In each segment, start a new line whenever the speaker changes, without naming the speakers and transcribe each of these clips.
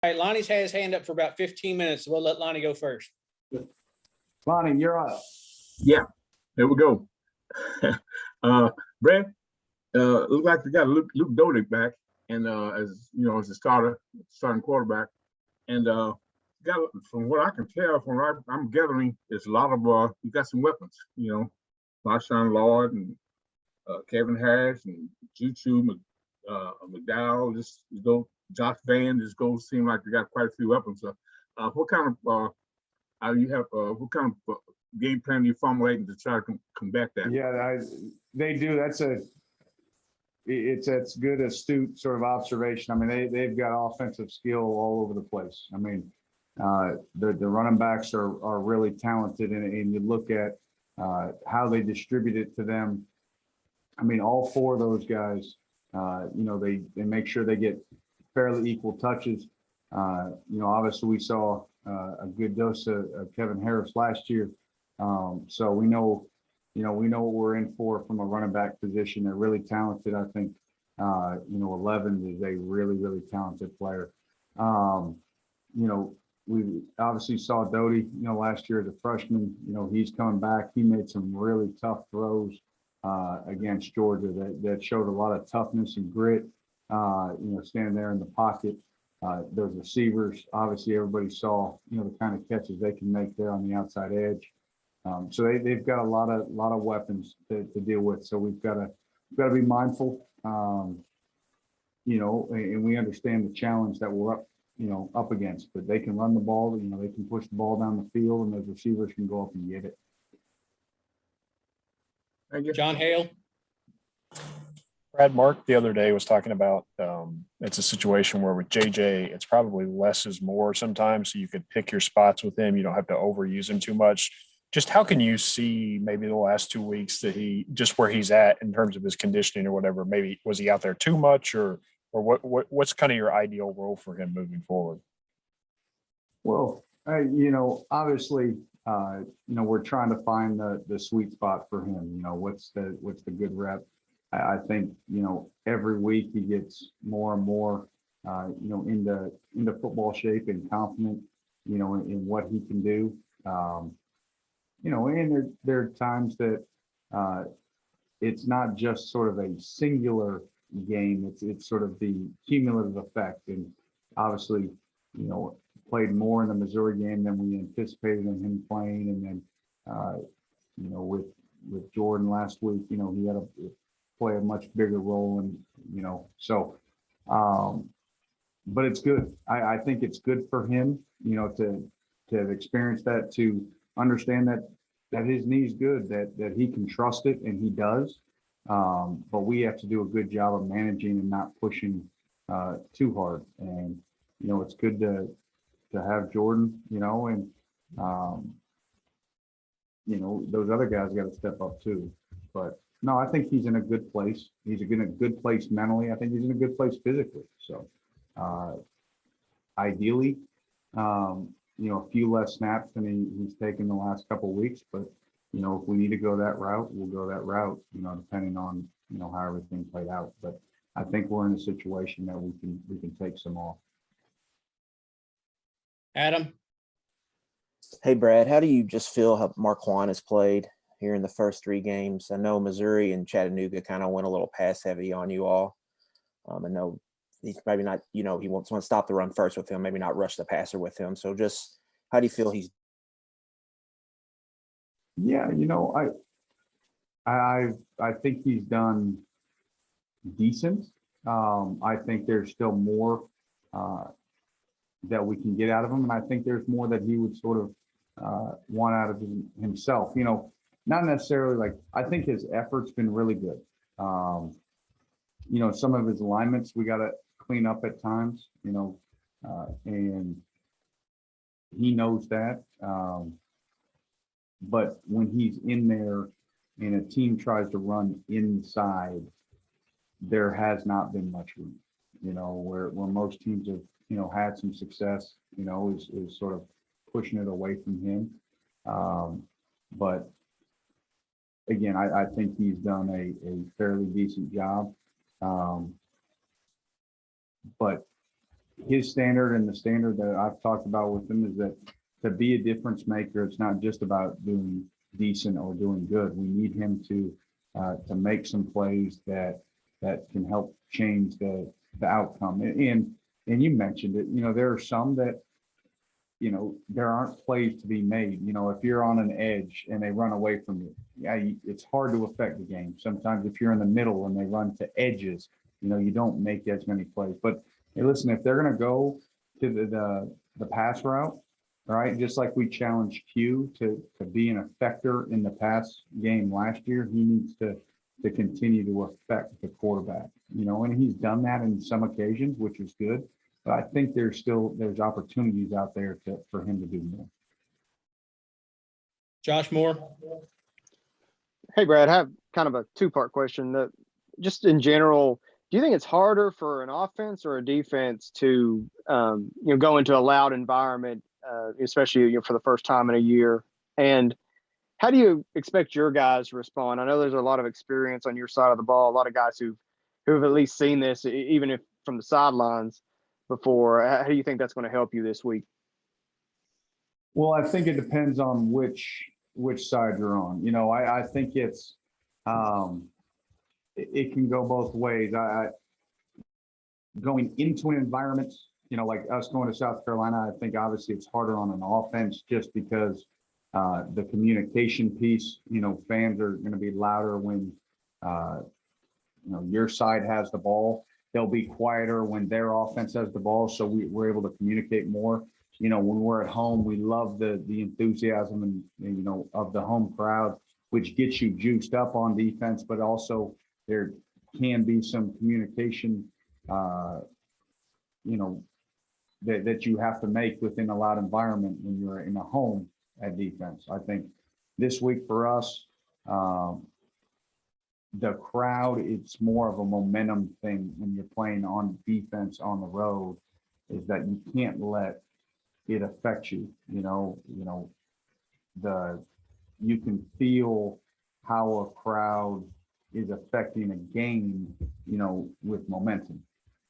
All right, Lonnie's had his hand up for about 15 minutes, so we'll let Lonnie go first.
Lonnie, you're up.
Yeah, there we go. Brad, looks like we got Luke Dodick back, and as you know, as a starting quarterback, and got, from what I can tell, from what I'm gathering, there's a lot of you got some weapons. You know, Marshawn Lord and Kevin Harris and Juju McDowell, just go Josh Van, just go seem like they got quite a few weapons. What kind of you have what kind of game plan are you formulating to try to combat that?
Yeah, they do. That's good, astute sort of observation. I mean, they've got offensive skill all over the place. I mean, the running backs are really talented, and you look at how they distribute it to them. I mean, all four of those guys, you know, they make sure they get fairly equal touches. You know, obviously we saw a good dose of Kevin Harris last year. So we know what we're in for from a running back position. They're really talented. I think, you know, 11 is a really, really talented player. You know, we obviously saw Doty, you know, last year as a freshman. You know, he's coming back. He made some really tough throws against Georgia that showed a lot of toughness and grit, you know, standing there in the pocket. Those receivers, obviously everybody saw, you know, the kind of catches they can make there on the outside edge. So they've got a lot of weapons to deal with. So we've got to be mindful, you know, and we understand the challenge that we're up against. But they can run the ball, you know, they can push the ball down the field, and those receivers can go up and get it.
Thank you.
John Hale.
Brad, Mark the other day was talking about it's a situation where with JJ, it's probably less is more sometimes. So you could pick your spots with him. You don't have to overuse him too much. Just how can you see maybe the last 2 weeks that just where he's at in terms of his conditioning or whatever? Maybe was he out there too much, or what's kind of your ideal role for him moving forward?
Well, you know, obviously, you know, we're trying to find the sweet spot for him. You know, what's the good rep? I think, you know, every week he gets more and more, you know, into football shape and confident, you know, in what he can do. You know, and there are times that it's not just sort of a singular game. It's sort of the cumulative effect. And obviously, you know, played more in the Missouri game than we anticipated in him playing. And then, you know, with Jordan last week, you know, he had to play a much bigger role. And, you know, so, but it's good. I think it's good for him, you know, to have experienced that, to understand that his knee's good, that he can trust it, and he does. But we have to do a good job of managing and not pushing too hard. And, you know, it's good to have Jordan, you know, and, you know, those other guys got to step up too. But no, I think he's in a good place. He's in a good place mentally. I think he's in a good place physically. So ideally, you know, a few less snaps than he's taken the last couple of weeks. But, you know, if we need to go that route, we'll go that route, you know, depending on, you know, how everything played out. But I think we're in a situation that we can take some off.
Adam.
Hey, Brad, how do you just feel how Marquan has played here in the first 3 games? I know Missouri and Chattanooga kind of went a little pass heavy on you all. I know he's maybe not, you know, he wants to stop the run first with him, maybe not rush the passer with him. So just how do you feel he's?
Yeah, you know, I think he's done decent. I think there's still more that we can get out of him, and I think there's more that he would sort of want out of himself. You know, not necessarily like, I think his effort's been really good. You know, some of his alignments we got to clean up at times, you know, and he knows that. But when he's in there and a team tries to run inside, there has not been much room, you know, where most teams have, you know, had some success, you know, is sort of pushing it away from him. But again, I think he's done a fairly decent job. But his standard and the standard that I've talked about with him is that to be a difference maker, it's not just about doing decent or doing good. We need him to make some plays that can help change the outcome. And you mentioned it, there are some that, there aren't plays to be made. If you're on an edge and they run away from you, it's hard to affect the game. Sometimes if you're in the middle and they run to edges, you don't make as many plays. But hey, listen, if they're going to go to the pass route, all right, just like we challenged Q to be an effector in the pass game last year, he needs to continue to affect the quarterback, and he's done that in some occasions, which is good. But I think there's opportunities out there for him to do more.
Josh Moore.
Hey, Brad, I have kind of a two-part question. Just in general, do you think it's harder for an offense or a defense to, go into a loud environment, especially for the first time in a year? And how do you expect your guys to respond? I know there's a lot of experience on your side of the ball, a lot of guys who have at least seen this, even if from the sidelines before. How do you think that's going to help you this week?
Well, I think it depends on which side you're on. I think it's it can go both ways. Going into an environment, like us going to South Carolina, I think obviously it's harder on an offense just because the communication piece, fans are going to be louder when, your side has the ball. They'll be quieter when their offense has the ball. So we're able to communicate more. When we're at home, we love the enthusiasm and, of the home crowd, which gets you juiced up on defense, but also there can be some communication, that you have to make within a loud environment when you're in a home at defense. I think this week for us, the crowd, it's more of a momentum thing when you're playing on defense on the road, is that you can't let it affect you. You can feel how a crowd is affecting a game, with momentum.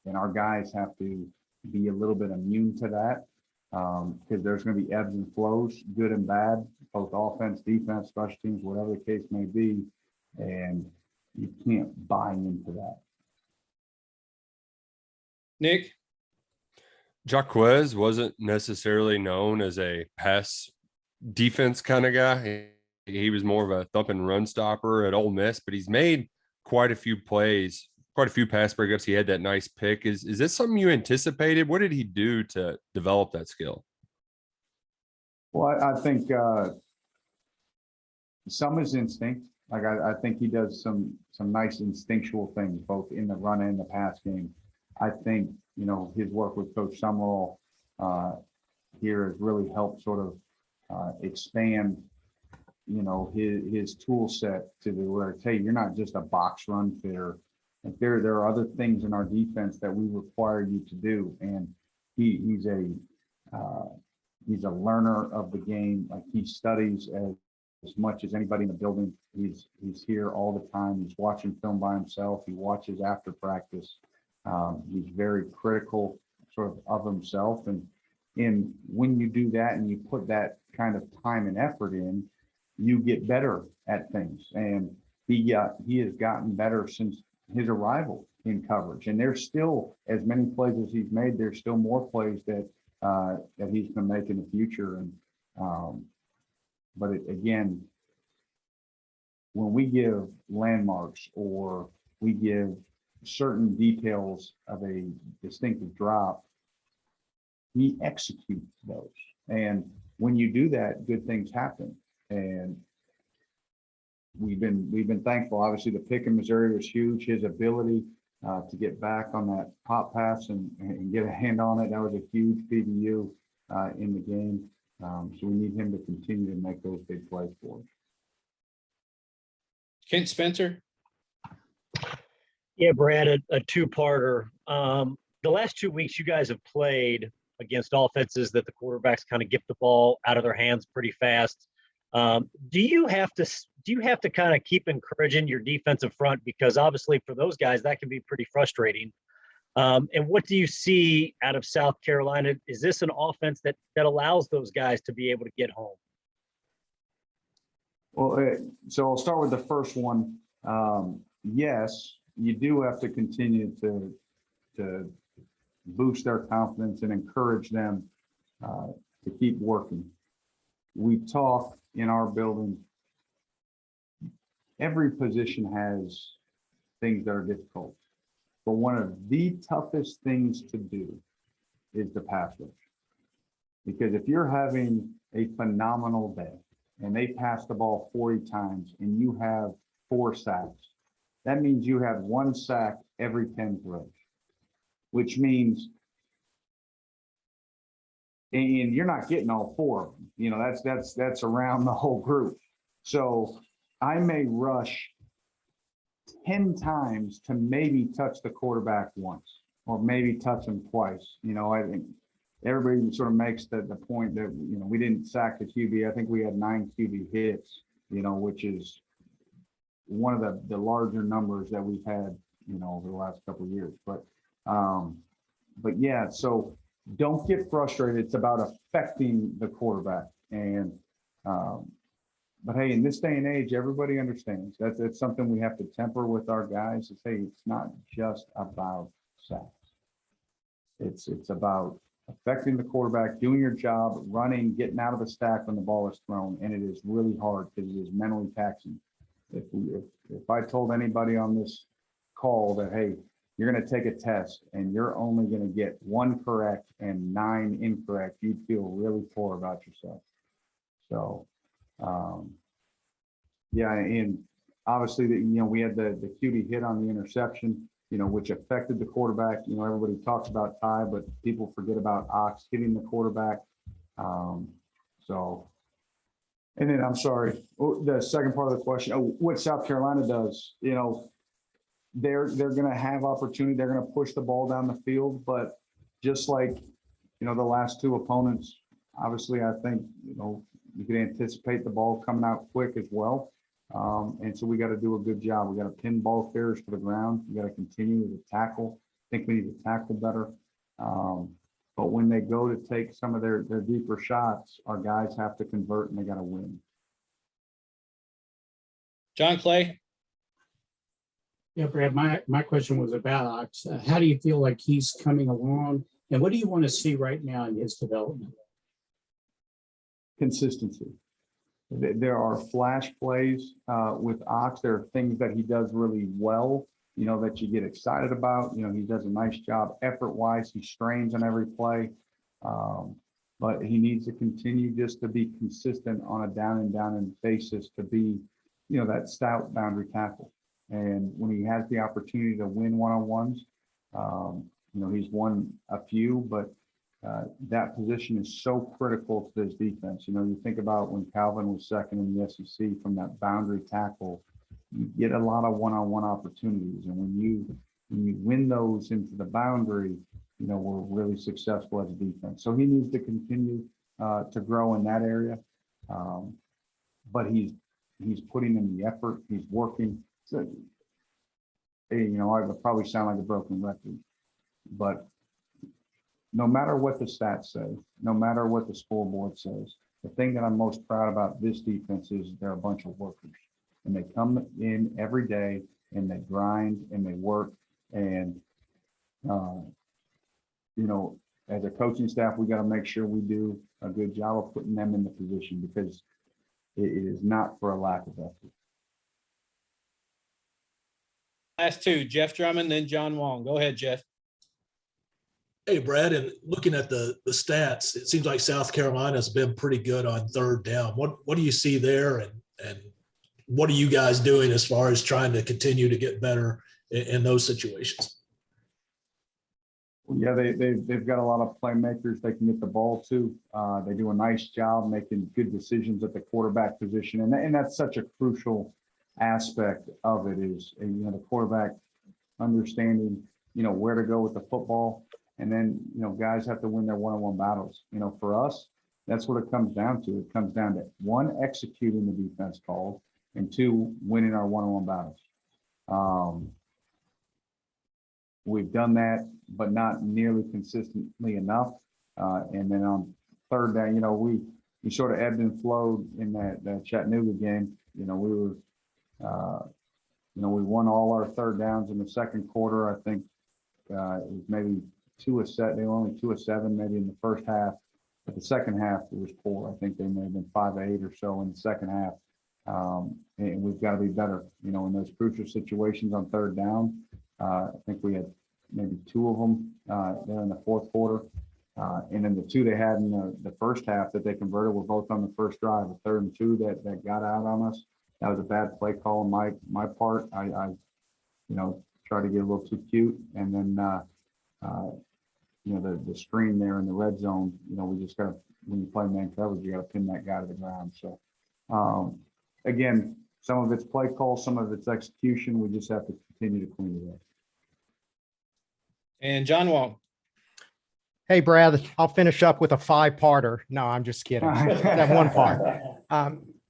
And our guys have to be a little bit immune to that, because there's going to be ebbs and flows, good and bad, both offense, defense, special teams, whatever the case may be. And you can't buy into that.
Nick.
Jaquez wasn't necessarily known as a pass defense kind of guy. He was more of a thump and run stopper at Ole Miss, but he's made quite a few plays, quite a few pass breakups. He had that nice pick. Is this something you anticipated? What did he do to develop that skill?
Well, I think some is instinct. Like I think he does some nice instinctual things, both in the run and the pass game. I think, his work with Coach Summerall here has really helped sort of expand, his tool set to where it's, hey, you're not just a box run fitter. Like there are other things in our defense that we require you to do. And he's a learner of the game. Like he studies as much as anybody in the building. He's here all the time. He's watching film by himself. He watches after practice. He's very critical sort of himself. And when you do that and you put that kind of time and effort in, you get better at things. And he has gotten better since his arrival in coverage. And there's still, as many plays as he's made, there's still more plays that he's going to make in the future. And but again, when we give landmarks or we give certain details of a distinctive drop, he executes those. And when you do that, good things happen. And we've been thankful. Obviously, the pick in Missouri was huge. His ability to get back on that pop pass and get a hand on it, that was a huge PBU in the game. So we need him to continue to make those big plays for us.
Kent Spencer.
Yeah, Brad, a two-parter. The last 2 weeks you guys have played against offenses that the quarterbacks kind of get the ball out of their hands pretty fast. Do you have to kind of keep encouraging your defensive front? Because obviously for those guys, that can be pretty frustrating. And what do you see out of South Carolina? Is this an offense that allows those guys to be able to get home?
Well, so I'll start with the first one. Yes, you do have to continue to boost their confidence and encourage them to keep working. We talk in our building, every position has things that are difficult, but one of the toughest things to do is the pass rush. Because if you're having a phenomenal day and they pass the ball 40 times and you have 4 sacks, that means you have 1 sack every 10 throws, which means, and you're not getting all 4 of them. You know, that's around the whole group. So I may rush 10 times to maybe touch the quarterback once, or maybe touch him twice. You know, I think everybody sort of makes the point that, you know, we didn't sack the QB. I think we had 9 QB hits, you know, which is one of the larger numbers that we've had, you know, over the last couple of years. But yeah, so don't get frustrated. It's about affecting the quarterback. And, but hey, in this day and age, everybody understands that's something we have to temper with our guys to say, it's not just about sacks. It's about affecting the quarterback, doing your job, running, getting out of the stack when the ball is thrown. And it is really hard because it is mentally taxing. If I told anybody on this call that, hey, you're going to take a test and you're only going to get 1 correct and 9 incorrect, you'd feel really poor about yourself. So, yeah, and obviously, we had the QB hit on the interception, which affected the quarterback. Everybody talks about Ty, but people forget about Ox hitting the quarterback. So, and then I'm sorry, the second part of the question, what South Carolina does, they're going to have opportunity. They're going to push the ball down the field, but just like, the last 2 opponents, obviously, I think, you can anticipate the ball coming out quick as well. And so we got to do a good job. We got to pin ball carriers to the ground. We got to continue to tackle. I think we need to tackle better. But when they go to take some of their deeper shots, our guys have to convert and they got to win.
John Clay.
Yeah, Brad, my question was about Ox. How do you feel like he's coming along? And what do you want to see right now in his development?
Consistency. There are flash plays with Ox. There are things that he does really well, that you get excited about. He does a nice job effort-wise. He strains on every play. But he needs to continue just to be consistent on a down and basis to be, that stout boundary tackle. And when he has the opportunity to win one-on-ones, he's won a few, but that position is so critical to this defense. You think about when Calvin was second in the SEC from that boundary tackle, you get a lot of one-on-one opportunities. And when you win those into the boundary, we're really successful as a defense. So he needs to continue to grow in that area. But he's putting in the effort. He's working. So, I would probably sound like a broken record, but no matter what the stats say, no matter what the scoreboard says, the thing that I'm most proud about this defense is they're a bunch of workers. And they come in every day and they grind and they work. And, as a coaching staff, we got to make sure we do a good job of putting them in the position because it is not for a lack of effort.
Last 2, Jeff Drummond, then John Wong. Go ahead, Jeff.
Hey, Brad, and looking at the stats, it seems like South Carolina has been pretty good on 3rd down. What do you see there, and what are you guys doing as far as trying to continue to get better in those situations?
Yeah, they've got a lot of playmakers they can get the ball to. They do a nice job making good decisions at the quarterback position, and that's such a crucial aspect of it is, the quarterback understanding, where to go with the football. And then, guys have to win their one-on-one battles. For us, that's what it comes down to. It comes down to 1, executing the defense calls, and 2, winning our one-on-one battles. we've done that, but not nearly consistently enough. And then on third down, you know, we sort of ebbed and flowed in that Chattanooga game. You know, we were, we won all our third downs in the second quarter. I think it was maybe 2 of 7. They were only 2 of 7 maybe in the first half, but the second half it was poor. I think they may have been 5 of 8 or so in the second half. And we've got to be better, you know, in those crucial situations on third down. I think we had maybe 2 of them there in the fourth quarter. And then the 2 they had in the first half that they converted were both on the first drive, a 3rd and 2 that got out on us. That was a bad play call on my part. I tried to get a little too cute. And then, the screen there in the red zone, you know, we just got to, when you play man coverage, you got to pin that guy to the ground. So, again, some of it's play call, some of it's execution. We just have to continue to clean it up.
And John Wall.
Hey, Brad, I'll finish up with a 5-parter. No, I'm just kidding. That one part.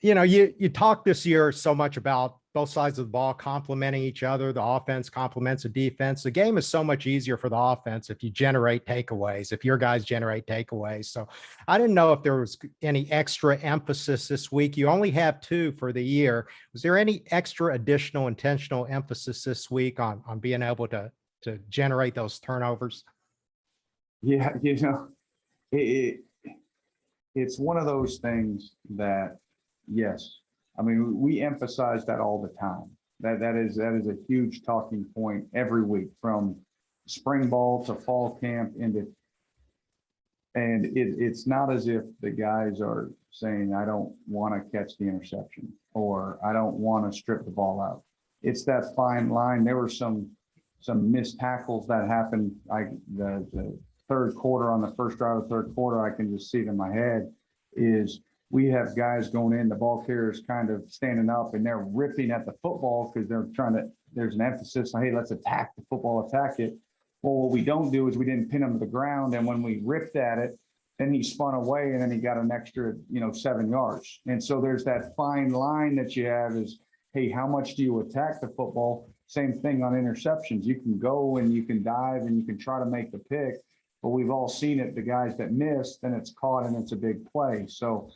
You talked this year so much about both sides of the ball complementing each other. The offense complements the defense. The game is so much easier for the offense if you generate takeaways, if your guys generate takeaways. So I didn't know if there was any extra emphasis this week. You only have 2 for the year. Was there any extra additional intentional emphasis this week on being able to generate those turnovers?
Yeah, it's one of those things that, yes, I mean, we emphasize that all the time. That is a huge talking point every week, from spring ball to fall camp and it's not as if the guys are saying, I don't want to catch the interception or I don't want to strip the ball out. It's that fine line. There were some missed tackles that happened. The third quarter, on the first drive of the third quarter, I can just see it in my head, is we have guys going in, the ball carriers kind of standing up and they're ripping at the football because they're there's an emphasis on, hey, let's attack the football, attack it. Well, what we don't do is we didn't pin him to the ground. And when we ripped at it, then he spun away and then he got an extra, 7 yards. And so there's that fine line that you have is, hey, how much do you attack the football? Same thing on interceptions. You can go and you can dive and you can try to make the pick, but we've all seen it. The guys that miss, then it's caught and it's a big play. So,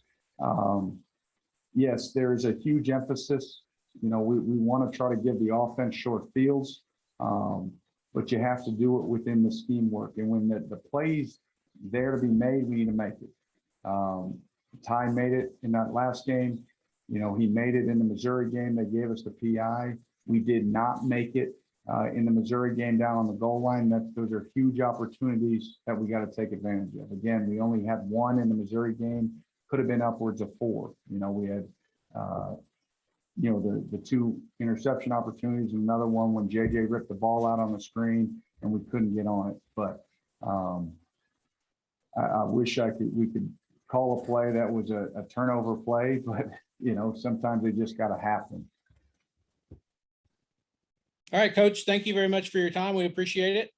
yes, there is a huge emphasis. We want to try to give the offense short fields, but you have to do it within the scheme work. And when the play's there to be made, we need to make it. Ty made it in that last game. He made it in the Missouri game. They gave us the PI. We did not make it in the Missouri game down on the goal line. Those are huge opportunities that we got to take advantage of. Again, we only had 1 in the Missouri game. Could have been upwards of 4. We had, the 2 interception opportunities, and another one when JJ ripped the ball out on the screen and we couldn't get on it. But I wish we could call a play that was a turnover play, but sometimes they just got to happen.
All right, Coach, thank you very much for your time. We appreciate it.